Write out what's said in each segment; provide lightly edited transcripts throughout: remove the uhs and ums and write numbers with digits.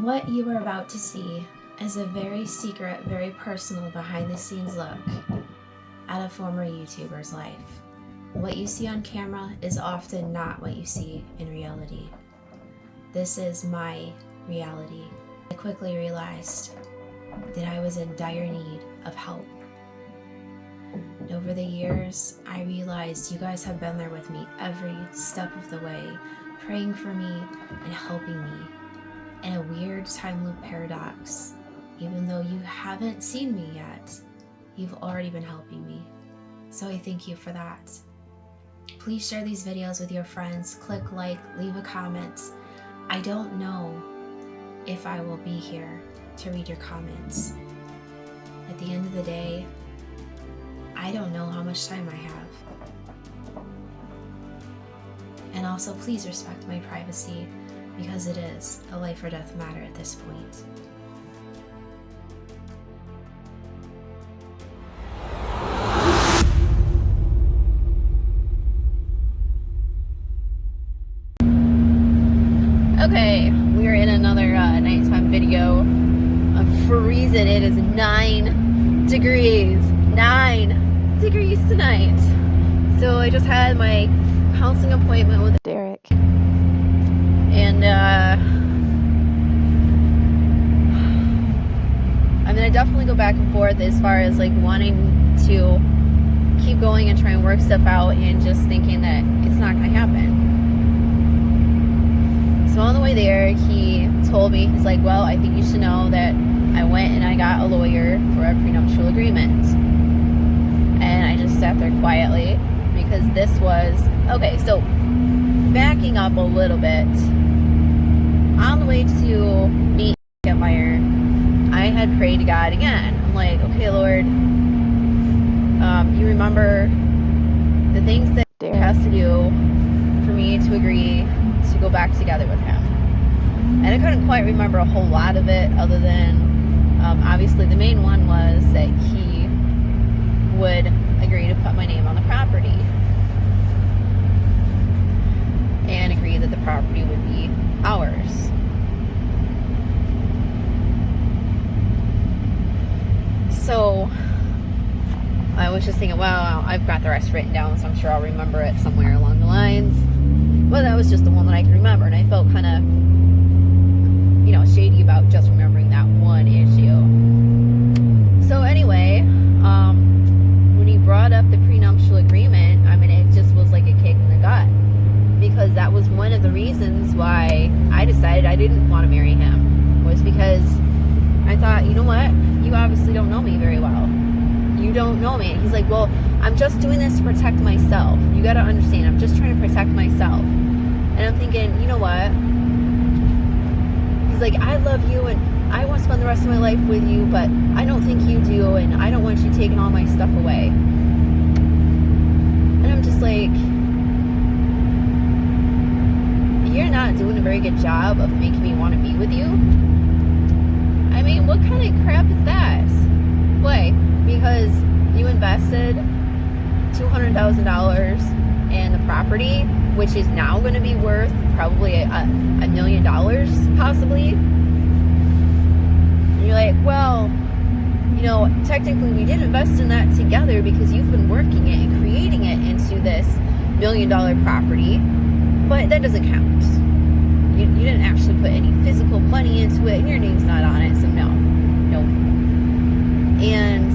What you are about to see is a very secret, very personal behind-the-scenes look at a former YouTuber's life. What you see on camera is often not what you see in reality. This is my reality. I quickly realized that I was in dire need of help. And over the years, I realized you guys have been there with me every step of the way, praying for me and helping me. In a weird time loop paradox, even though you haven't seen me yet, you've already been helping me. So I thank you for that. Please share these videos with your friends, click like, leave a comment. I don't know if I will be here to read your comments. At the end of the day, I don't know how much time I have. And also, please respect my privacy, because it is a life or death matter at this point. Okay, we're in another nighttime video. I'm freezing. It is 9 degrees. 9 degrees tonight. So I just had my counseling appointment with Derek. And I'm gonna definitely go back and forth as far as like wanting to keep going and try and work stuff out, and just thinking that it's not gonna happen. So on the way there, he told me, he's like, well, I think you should know that I went and I got a lawyer for a prenuptial agreement. And I just sat there quietly, because this was okay. So backing up a little bit, on the way to meet Campfire, I had prayed to God again. I'm like, okay, Lord, you remember the things that Derek has to do for me to agree to go back together with him. And I couldn't quite remember a whole lot of it, other than obviously the main one was that he would agree to put my name on the property and agree that the property would be ours. So I was just thinking, wow, I've got the rest written down, so I'm sure I'll remember it somewhere along the lines. Well, that was just the one that I could remember, and I felt kind of, shady about just remembering that one issue. So anyway, when he brought up the prenuptial agreement, I mean, it just was like a kick in the gut, because that was one of the reasons why I decided I didn't want to marry him, was because I thought, you know what, you obviously don't know me very well. You don't know me. And he's like, well, I'm just doing this to protect myself. You got to understand, I'm just trying to protect myself. And I'm thinking, you know what? He's like, I love you and I want to spend the rest of my life with you, but I don't think you do, and I don't want you taking all my stuff away. And I'm just like, you're not doing a very good job of making me want to be with you. I mean, what kind of crap is that? Why? Because you invested $200,000 in the property, which is now going to be worth probably $1 million, possibly. And you're like, well, technically we did invest in that together, because you've been working it and creating it into this $1 million property, but that doesn't count. You didn't actually put any physical money into it, and your name's not on it, so no. And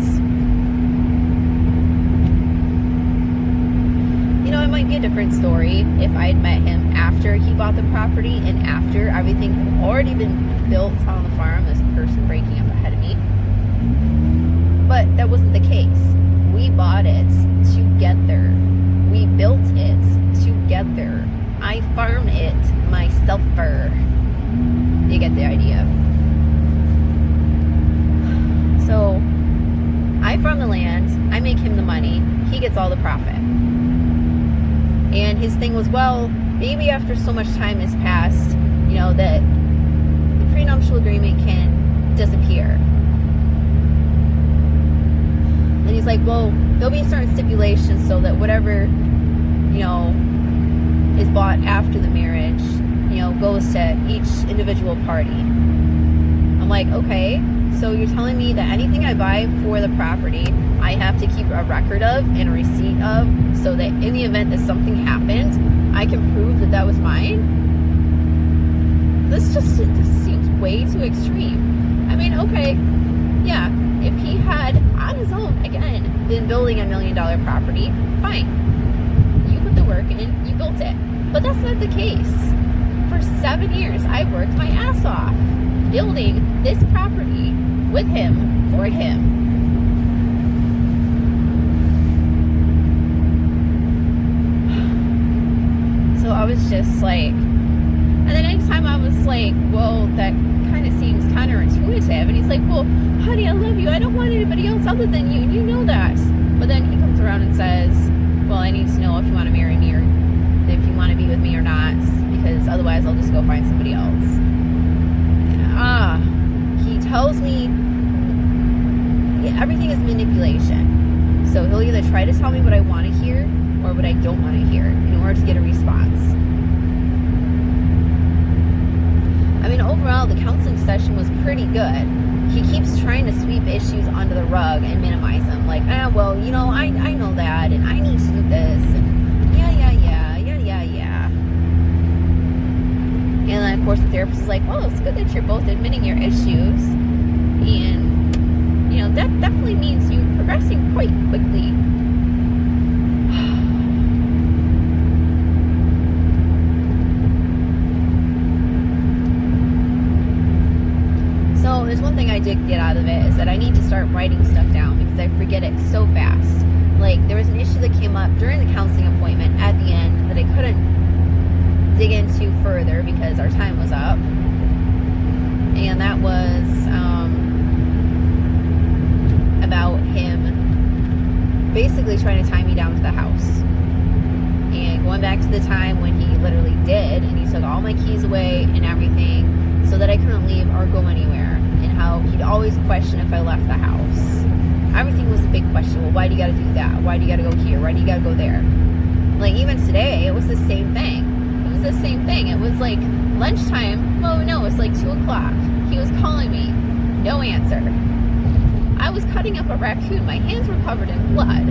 it might be a different story if I had met him after he bought the property and after everything had already been built on the farm, this person breaking up ahead of me. But that wasn't the case. We bought it together. We built it together. I farm it myself. You get the idea. So I farm the land, I make him the money, he gets all the profit. And his thing was, well, maybe after so much time has passed, that the prenuptial agreement can disappear. And he's like, well, there'll be certain stipulations so that whatever, is bought after the marriage, goes to each individual party. I'm like, okay, so you're telling me that anything I buy for the property, I have to keep a record of and a receipt of, so that in the event that something happened, I can prove that that was mine? This seems way too extreme. I mean, okay, yeah, if he had on his own, again, been building $1 million property, fine. You put the work in, you built it. But that's not the case. For 7 years, I worked my ass off building this property with him, for him. So I was just like, and then anytime I was like, well, that kind of seems counterintuitive. And he's like, well, honey, I love you. I don't want anybody else other than you. And you know that. But then he comes around and says, well, I need to know if you want to marry me or if you want to be with me or not. Because otherwise I'll just go find somebody else. He tells me everything is manipulation. So he'll either try to tell me what I want to hear or what I don't want to hear in order to get a response. I mean, overall, the counseling session was pretty good. He keeps trying to sweep issues under the rug and minimize them. Like, well, you know, I know that, and I need to do this, and yeah. And then, of course, the therapist is like, well, it's good that you're both admitting your issues, and, you know, that definitely means you're progressing quite quickly. So there's one thing I did get out of it, is that I need to start writing stuff down because I forget it so fast. Like, there was an issue that came up during the counseling appointment at the end that I couldn't dig into further because our time was up. And that was about him basically trying to tie me down to the house. And going back to the time when he literally did, and he took all my keys away and everything, so that I couldn't leave or go anywhere, and how he'd always question if I left the house. Everything was a big question. Well, why do you gotta do that? Why do you gotta go here? Why do you gotta go there? Like, even today, it was the same thing. It was like lunchtime. Oh no, it's like 2 o'clock. He was calling me. No answer. I was cutting up a raccoon. My hands were covered in blood.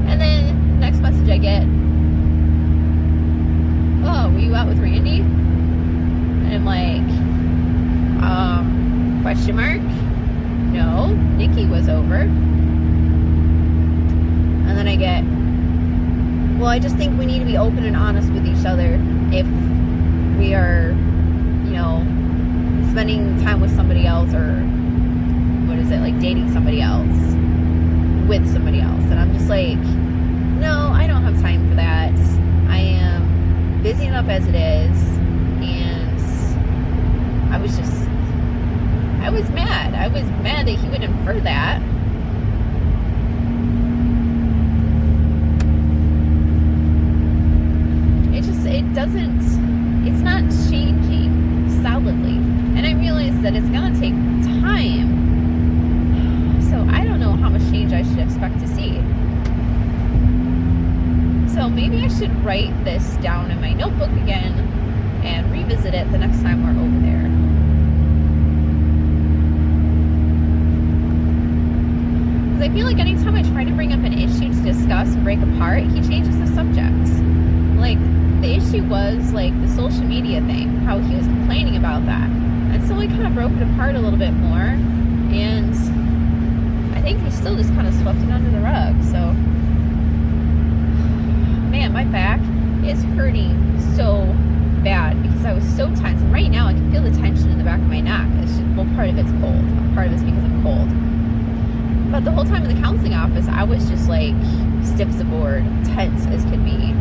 And then, next message I get, oh, were you out with Randy? And I'm like, question mark? No, Nikki was over. And then I get, well, I just think we need to be open and honest with each other if we are, you know, spending time with somebody else, or what is it, like dating somebody else, with somebody else. And I'm just like, no, I don't have time for that. I am busy enough as it is. And I was mad. I was mad that he would infer that. It's not changing solidly. And I realize that it's gonna take time. So I don't know how much change I should expect to see. So maybe I should write this down in my notebook again and revisit it the next time we're over there. Because I feel like anytime I try to bring up an issue to discuss and break apart, he changes the subject. Like, the issue was like the social media thing, how he was complaining about that. And so I kind of broke it apart a little bit more, and I think he still just kind of swept it under the rug. So, man, my back is hurting so bad because I was so tense. And right now I can feel the tension in the back of my neck. It's just, well, part of it's cold. Part of it's because I'm cold. But the whole time in the counseling office, I was just like stiff as a board, tense as could be.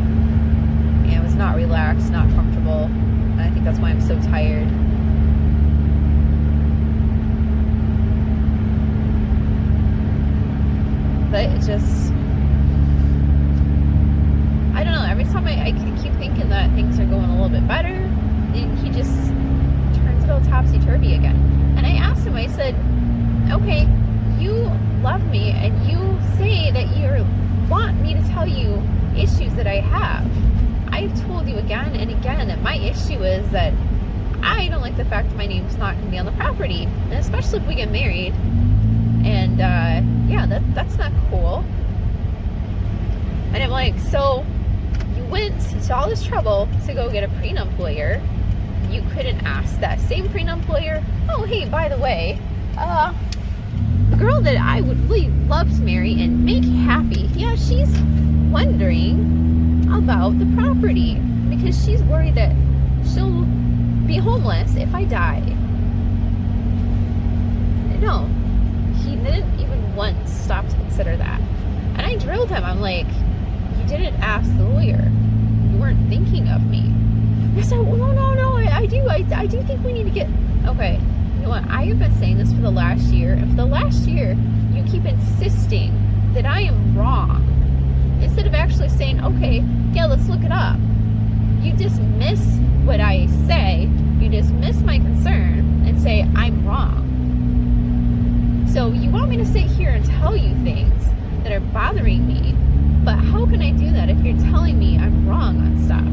And I was not relaxed, not comfortable. And I think that's why I'm so tired. But it just, I don't know, every time I keep thinking that things are going a little bit better, he just turns it all topsy-turvy again. And I asked him, I said, okay, you love me and you say that you want me to tell you issues that I have. I've told you again and again that my issue is that I don't like the fact that my name's not going to be on the property, and especially if we get married. And yeah, that's not cool. And I'm like, so you went to all this trouble to go get a prenup lawyer. You couldn't ask that same prenup lawyer, oh, hey, by the way, the girl that I would really love to marry and make happy, yeah, she's wondering about the property because she's worried that she'll be homeless if I die. No, he didn't even once stop to consider that. And I drilled him. I'm like, you didn't ask the lawyer. You weren't thinking of me. I said, well, no, I do think we need to get, okay, you know what, I have been saying this for the last year, and for the last year, you keep insisting that I am wrong, instead of actually saying, okay, yeah, let's look it up. You dismiss what I say, you dismiss my concern, and say, I'm wrong. So you want me to sit here and tell you things that are bothering me, but how can I do that if you're telling me I'm wrong on stuff?